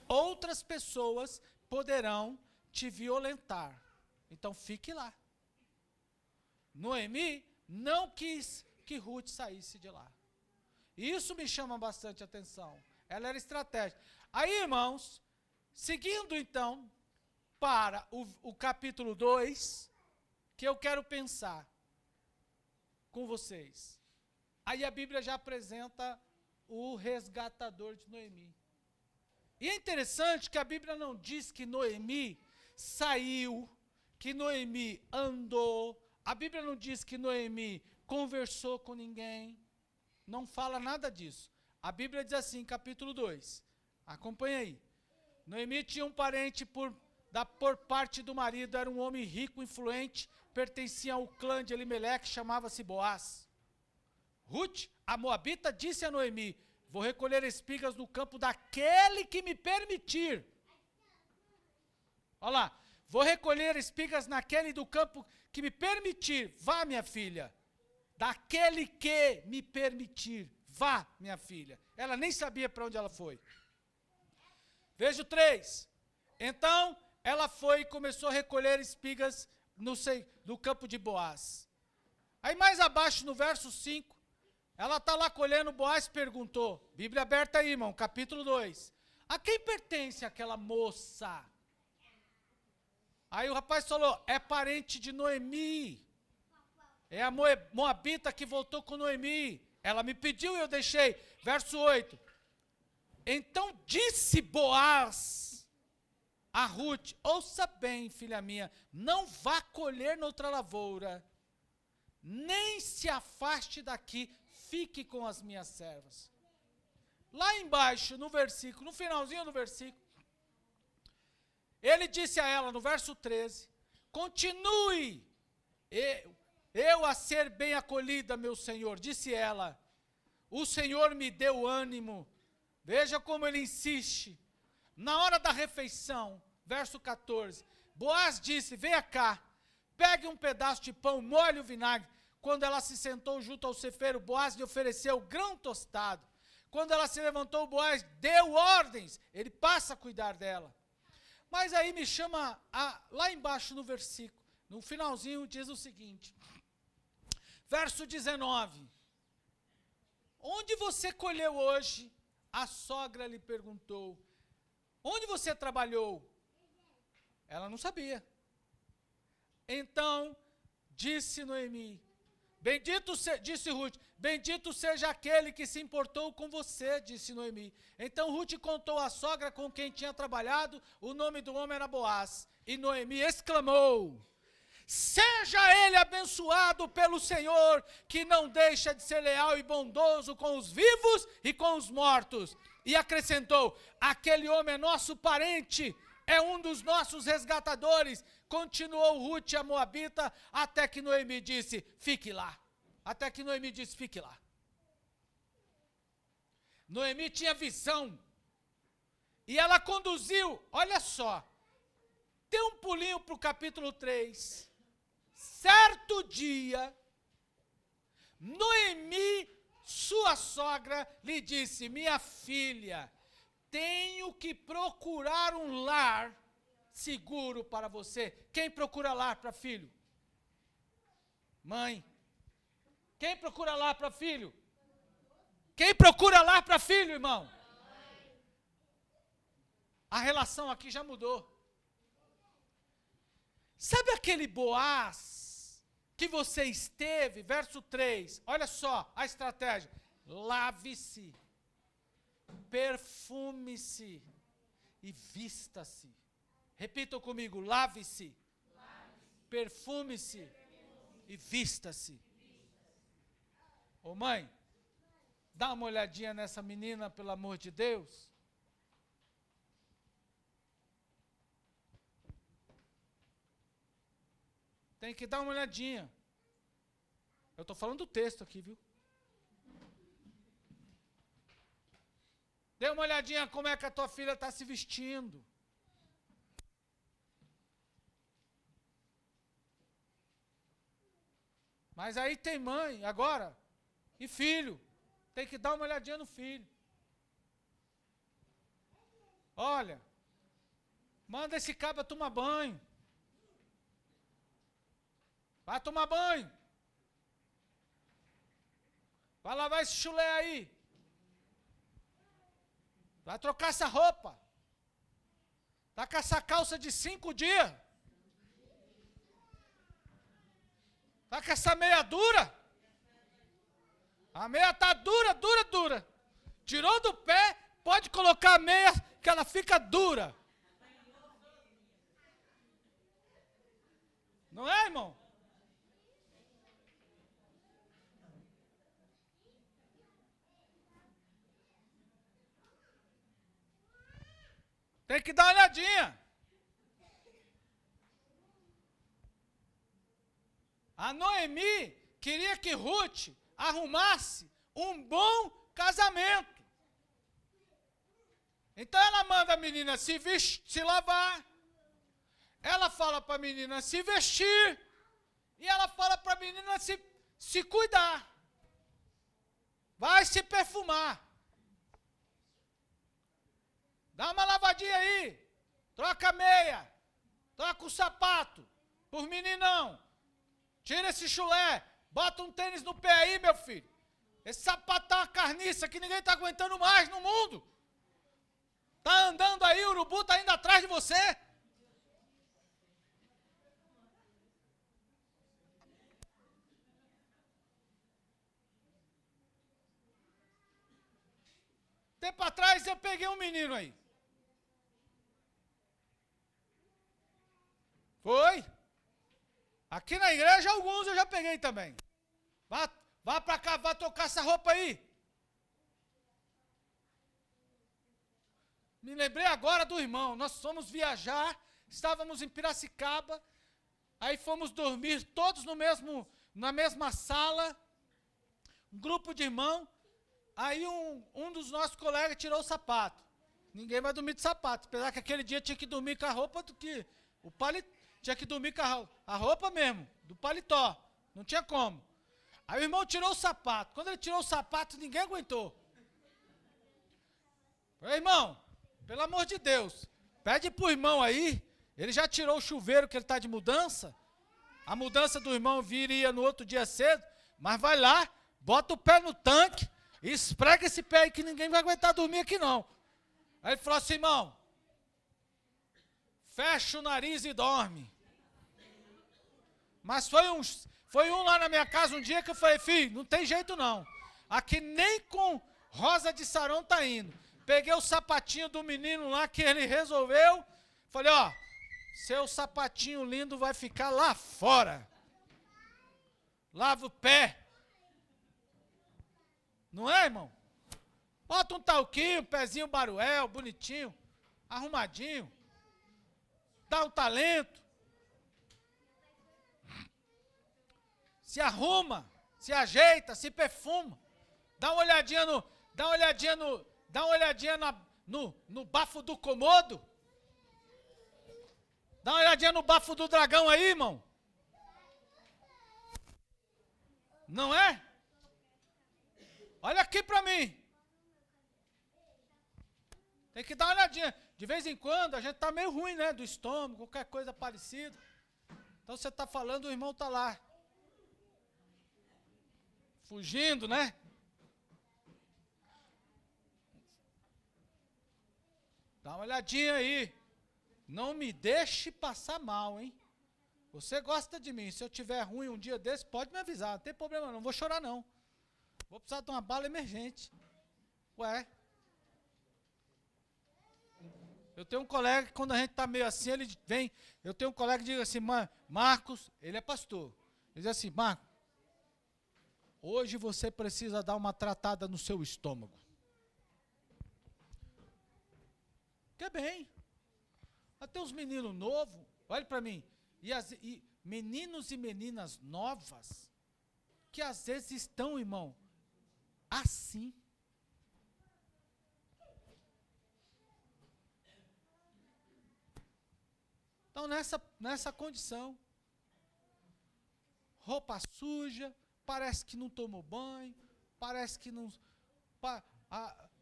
outras pessoas poderão te violentar. Então fique lá. Noemi não quis que Ruth saísse de lá. Isso me chama bastante atenção. Ela era estratégica. Aí, irmãos, seguindo então para o capítulo 2, que eu quero pensar com vocês. Aí a Bíblia já apresenta o resgatador de Noemi. E é interessante que a Bíblia não diz que Noemi saiu, que Noemi andou. A Bíblia não diz que Noemi conversou com ninguém. Não fala nada disso. A Bíblia diz assim, capítulo 2. Acompanha aí. Noemi tinha um parente por parte do marido, era um homem rico, influente, pertencia ao clã de Elimeleque, chamava-se Boaz. Ruth, a moabita, disse a Noemi: vou recolher espigas no campo daquele que me permitir. Olha lá, vou recolher espigas naquele do campo que me permitir. Vá, minha filha. Daquele que me permitir. Vá, minha filha. Ela nem sabia para onde ela foi. Veja o 3. Então, ela foi e começou a recolher espigas no campo de Boaz. Aí mais abaixo, no verso 5, ela está lá colhendo, Boaz perguntou, Bíblia aberta aí, irmão, capítulo 2. A quem pertence aquela moça? Aí o rapaz falou, é parente de Noemi. É a moabita que voltou com Noemi. Ela me pediu e eu deixei. Verso 8. Então disse Boaz a Ruth: ouça bem, filha minha, não vá colher noutra lavoura, nem se afaste daqui, fique com as minhas servas. Lá embaixo, no versículo, no finalzinho do versículo, ele disse a ela, no verso 13, continue, eu a ser bem acolhida, meu Senhor, disse ela, o Senhor me deu ânimo. Veja como ele insiste. Na hora da refeição, verso 14, Boaz disse, venha cá, pegue um pedaço de pão, molhe o vinagre, Quando ela se sentou junto ao cefeiro, Boaz lhe ofereceu grão tostado. Quando ela se levantou, Boaz deu ordens. Ele passa a cuidar dela. Mas aí me chama, lá embaixo no versículo, no finalzinho, diz o seguinte. Verso 19. Onde você colheu hoje? A sogra lhe perguntou. Onde você trabalhou? Ela não sabia. Então, disse Noemi, disse Ruth, bendito seja aquele que se importou com você, disse Noemi. Então Ruth contou à sogra com quem tinha trabalhado, o nome do homem era Boaz. E Noemi exclamou, seja ele abençoado pelo Senhor, que não deixa de ser leal e bondoso com os vivos e com os mortos. E acrescentou, aquele homem é nosso parente, é um dos nossos resgatadores. Continuou Ruth a Moabita, até que Noemi disse, fique lá. Até que Noemi disse, fique lá. Noemi tinha visão. E ela conduziu, olha só, dê um pulinho para o capítulo 3. Certo dia, Noemi, sua sogra, lhe disse, minha filha, tenho que procurar um lar seguro para você. Quem procura lar para filho? Mãe. Quem procura lar para filho? Quem procura lar para filho, irmão? A relação aqui já mudou. Sabe aquele Boaz que você esteve? Verso 3. Olha só a estratégia. Lave-se, perfume-se e vista-se. Repitam comigo, lave-se, perfume-se e vista-se. Ô mãe, dá uma olhadinha nessa menina, pelo amor de Deus. Tem que dar uma olhadinha. Eu estou falando do texto aqui, viu? Dê uma olhadinha como é que a tua filha está se vestindo. Mas aí tem mãe, agora, e filho. Tem que dar uma olhadinha no filho. Olha, manda esse cabra tomar banho. Vai tomar banho. Vai lavar esse chulé aí. Vai trocar essa roupa. Tá com essa calça de 5 dias. Tá com essa meia dura? A meia tá dura. Tirou do pé, pode colocar a meia que ela fica dura. Não é, irmão? Tem que dar uma olhadinha. A Noemi queria que Ruth arrumasse um bom casamento. Então ela manda a menina se lavar. Ela fala para a menina se vestir. E ela fala para a menina se cuidar. Vai se perfumar. Dá uma lavadinha aí. Troca a meia. Troca o sapato. Por meninão. Tira esse chulé. Bota um tênis no pé aí, meu filho. Esse sapato tá uma carniça que ninguém está aguentando mais no mundo. Tá andando aí, o urubu tá indo atrás de você. Tempo atrás eu peguei um menino aí. Foi. Aqui na igreja alguns eu já peguei também. Vá para cá, vá tocar essa roupa aí. Me lembrei agora do irmão. Nós fomos viajar, estávamos em Piracicaba, aí fomos dormir todos na mesma sala, um grupo de irmãos. Aí um dos nossos colegas tirou o sapato. Ninguém vai dormir de sapato, apesar que aquele dia tinha que dormir com a roupa tinha que dormir com a roupa mesmo, do paletó. Não tinha como. Aí o irmão tirou o sapato. Quando ele tirou o sapato, ninguém aguentou. Falei, irmão, pelo amor de Deus, pede pro irmão aí, ele já tirou o chuveiro que ele está de mudança. A mudança do irmão viria no outro dia cedo, mas vai lá, bota o pé no tanque e esprega esse pé aí que ninguém vai aguentar dormir aqui não. Aí ele falou assim, irmão, fecha o nariz e dorme. Mas foi um lá na minha casa um dia que eu falei, filho, não tem jeito não. Aqui nem com rosa de sarão tá indo. Peguei o sapatinho do menino lá que ele resolveu. Falei, ó, seu sapatinho lindo vai ficar lá fora. Lava o pé. Não é, irmão? Bota um talquinho, um pezinho baruel, bonitinho, arrumadinho. Dá um talento. Se arruma, se ajeita, se perfuma. Dá uma olhadinha no bafo do cômodo. Dá uma olhadinha no bafo do dragão aí, irmão. Não é? Olha aqui para mim. Tem que dar uma olhadinha. De vez em quando, a gente está meio ruim, né? Do estômago, qualquer coisa parecida. Então você está falando, o irmão está lá. Fugindo, né? Dá uma olhadinha aí. Não me deixe passar mal, hein? Você gosta de mim. Se eu tiver ruim um dia desse, pode me avisar. Não tem problema, não vou chorar, não. Vou precisar de uma bala emergente. Ué. Eu tenho um colega que quando a gente está meio assim, ele vem. Eu tenho um colega que diz assim, Marcos, ele é pastor. Ele diz assim, Marcos, hoje você precisa dar uma tratada no seu estômago. Que bem. Até uns meninos novos, olha para mim, e meninos e meninas novas, que às vezes estão, irmão, assim. Então, nessa condição, roupa suja, parece que não tomou banho, parece que não,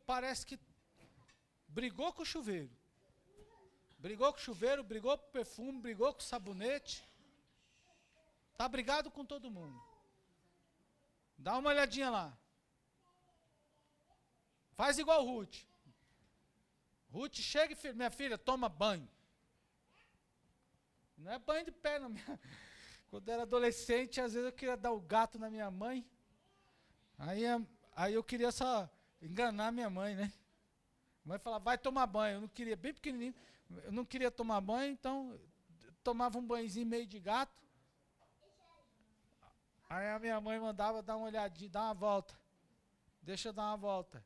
parece que brigou com o chuveiro. Brigou com o chuveiro, brigou com o perfume, brigou com o sabonete. Está brigado com todo mundo. Dá uma olhadinha lá. Faz igual Ruth. Ruth chega e minha filha, toma banho. Não é banho de pé, não. Quando eu era adolescente, às vezes eu queria dar o gato na minha mãe. Aí eu queria só enganar minha mãe, né? A mãe falava, vai tomar banho. Eu não queria, bem pequenininho. Eu não queria tomar banho, então tomava um banhozinho meio de gato. Aí a minha mãe mandava dar uma olhadinha, dar uma volta. Deixa eu dar uma volta.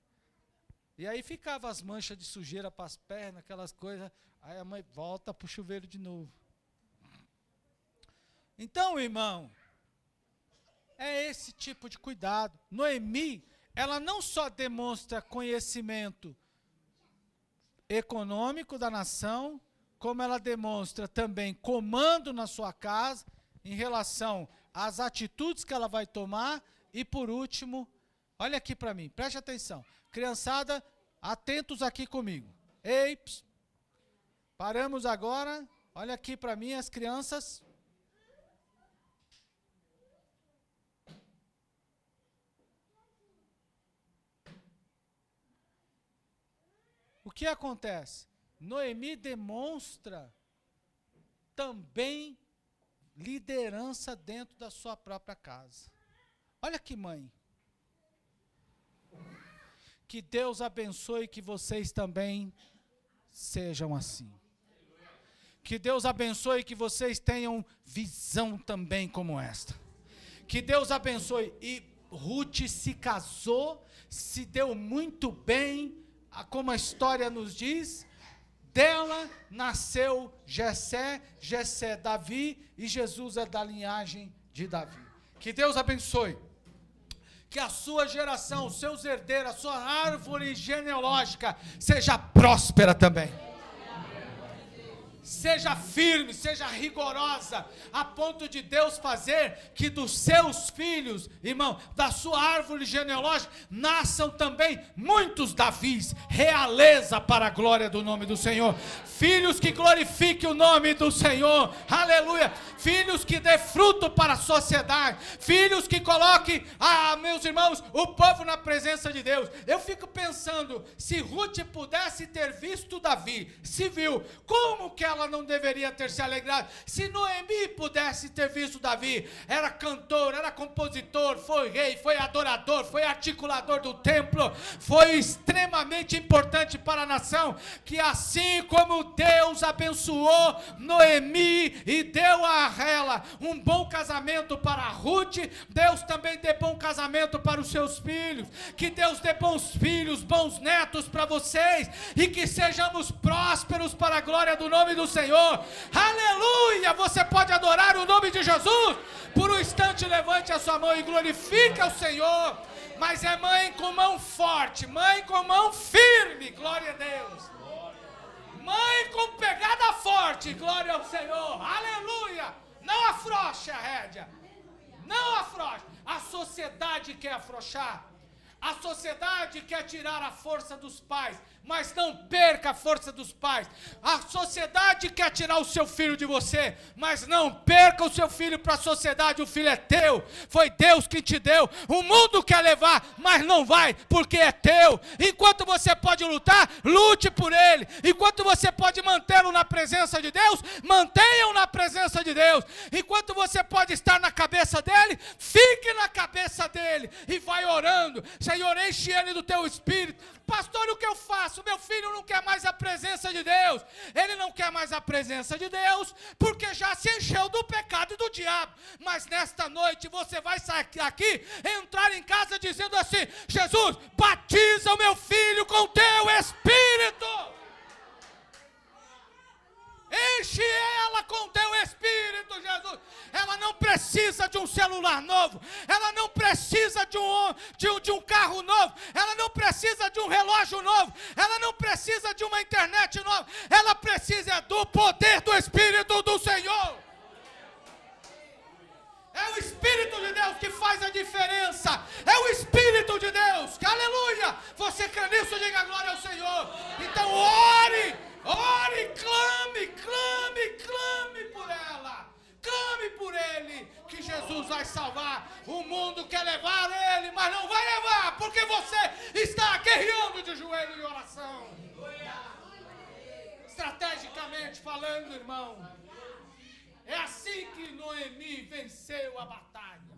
E aí ficava as manchas de sujeira para as pernas, aquelas coisas. Aí a mãe volta para o chuveiro de novo. Então, irmão, é esse tipo de cuidado. Noemi, ela não só demonstra conhecimento econômico da nação, como ela demonstra também comando na sua casa, em relação às atitudes que ela vai tomar, e por último, olha aqui para mim, preste atenção, criançada, atentos aqui comigo, ei, paramos agora, olha aqui para mim as crianças, o que acontece? Noemi demonstra também liderança dentro da sua própria casa. Olha que mãe. Que Deus abençoe que vocês também sejam assim. Que Deus abençoe que vocês tenham visão também como esta. Que Deus abençoe. E Ruth se casou, se deu muito bem, como a história nos diz, dela nasceu Jessé, Jessé Davi, e Jesus é da linhagem de Davi. Que Deus abençoe. Que a sua geração, os seus herdeiros, a sua árvore genealógica seja próspera também. Seja firme, seja rigorosa, a ponto de Deus fazer que dos seus filhos, irmão, da sua árvore genealógica, nasçam também muitos Davis, realeza para a glória do nome do Senhor. Filhos que glorifiquem o nome do Senhor, aleluia. Filhos que dê fruto para a sociedade, filhos que coloquem, meus irmãos, o povo na presença de Deus. Eu fico pensando, se Ruth pudesse ter visto Davi, se viu, como que ela não deveria ter se alegrado? Se Noemi pudesse ter visto Davi, era cantor, era compositor, foi rei, foi adorador, foi articulador do templo, foi extremamente importante para a nação, que assim como Deus abençoou Noemi e deu a ela um bom casamento para Ruth, Deus também dê bom casamento para os seus filhos, que Deus dê bons filhos, bons netos para vocês, e que sejamos prósperos para a glória do nome do Senhor, aleluia. Você pode adorar o nome de Jesus? Por um instante levante a sua mão e glorifique ao Senhor. Mas é mãe com mão forte, mãe com mão firme, glória a Deus. Mãe com pegada forte, glória ao Senhor, aleluia. Não afrouxe a rédea, não afrouxe. A sociedade quer afrouxar, a sociedade quer tirar a força dos pais, mas não perca a força dos pais. A sociedade quer tirar o seu filho de você, mas não perca o seu filho para a sociedade. O filho é teu, foi Deus que te deu. O mundo quer levar, mas não vai, porque é teu. Enquanto você pode lutar, lute por ele. Enquanto você pode mantê-lo na presença de Deus, mantenha-o na presença de Deus. Enquanto você pode estar na cabeça dele, fique na cabeça dele e vai orando. Senhor, enche ele do teu espírito. Pastor, o que eu faço? Meu filho não quer mais a presença de Deus. Ele não quer mais a presença de Deus, porque já se encheu do pecado e do diabo. Mas nesta noite você vai sair aqui, entrar em casa dizendo assim: Jesus, batiza o meu filho com teu Espírito. Enche ela com teu Espírito, Jesus. Ela não precisa de um celular novo, ela não precisa de um carro novo, ela não precisa de um relógio novo, ela não precisa de uma internet nova, ela precisa do poder do Espírito do Senhor. É o Espírito de Deus que faz a diferença. É o Espírito de Deus. Aleluia. Você crê nisso? Diga glória ao Senhor. Então ore, clame por ela. Clame por ele, que Jesus vai salvar. O mundo quer levar ele, mas não vai levar, porque você está guerreando de joelho em oração. Estrategicamente falando, irmão, é assim que Noemi venceu a batalha.